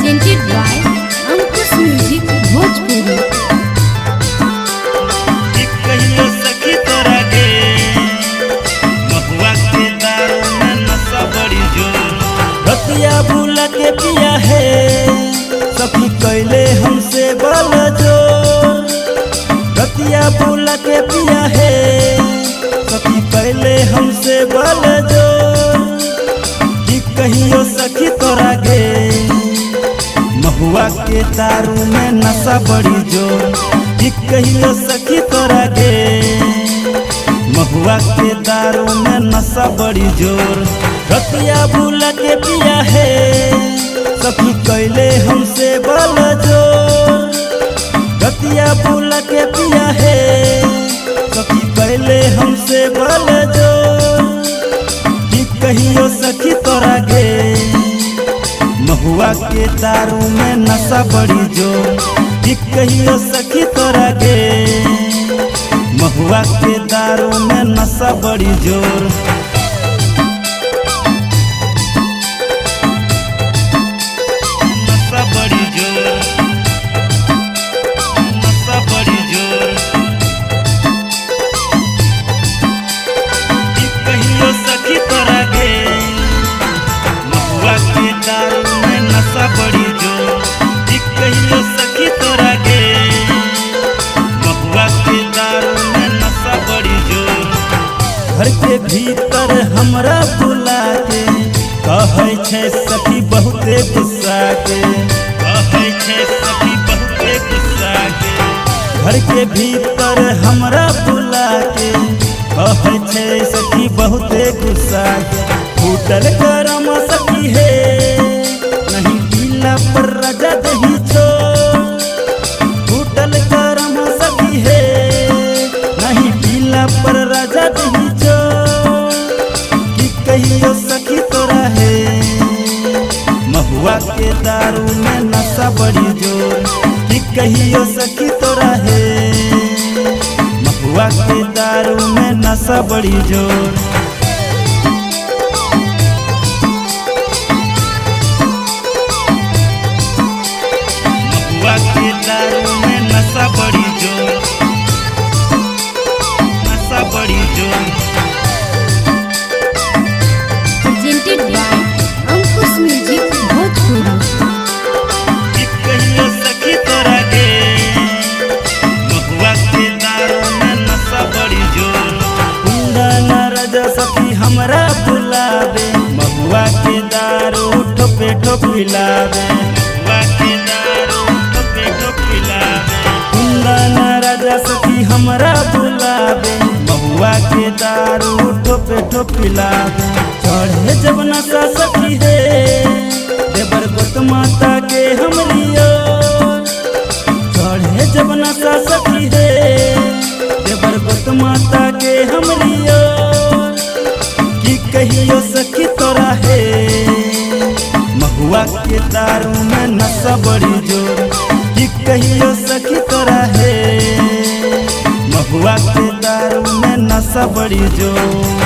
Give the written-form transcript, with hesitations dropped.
presented by Ankush Music Bhojpuri। कहियो सखी तोरा गे महुआ के दारू में नशा बड़ी जोर। रतिया भूला के पिया है सखी कैले हमसे बल जोर। रतिया भूला के पिया है सखी कैले हमसे बल जोर। कि कहियो सखी तोरा गे महुआ के दारू में नशा बड़ी जोर। कि कहियो सखी तोरा गे महुआ के दारू में नशा बड़ी जोर। रतिया भूला के पिया है सखी कैले हमसे बल जोर। रतिया भूला के पिया है सखी कैले हमसे बल जोर। कि कहियो सखी तोरा गे महुआ के दारू में नशा बड़ी जोर। कि कहियो सखी तोरा गे महुआ के दारू में नशा बड़ी जोर। नशा बड़ी जोर, नशा बड़ी जोर। कि कहियो सखी तोरा गे महुआ के दारू में नशा बड़ी जोर। कि कहियो सखी तोरा गे महुआ के दारू में नशा बड़ी जोर। घर के भीतर हमरा बुला के कहै छै सखी बहुते गुस्सा के। कहै छै सखी बहुते गुस्सा के। घर के भीतर हमरा बुला के कहै छै सखी बहुते गुस्सा के। फूटल गरम सखी है नहीं पीला पर राजा दही छोड़। फूटल गरम सखी है नहीं पीला पर राजा दही छोड़। कि कहियो सखी तोरा है महुआ के दारू में नशा बड़ी जोर। कि कहियो सखी तोरा है महुआ के दारू में नशा बड़ी जोर। महुआ के दारू में नशा बड़ी जोर, नशा बड़ी जोर। presented by Ankush Music Bhojpuri। कि कहियो सखी तोरा गे महुआ के दारू में नशा बड़ी जोर। कुंदन राजा सखी हमरा बुलावे महुआ के दारू ठोपे ठोप पिलावे। महुआ के दारू ठोपे ठोप पिलावे। कुंदन राजा सखी हमरा बुलावे महुआ के दारू ठोपे ठोप पिलावे। चढ़े जब नशा सखी है देवर गोत माता के हमरियो। चढ़े जब नशा सखी है देवर गोत माता के हमरियो। कि कहियो सखी तोरा है महुआ के दारू में नशा बड़ी जोर। कि कहियो सखी तोरा है महुआ के दारू में नशा बड़ी जोर।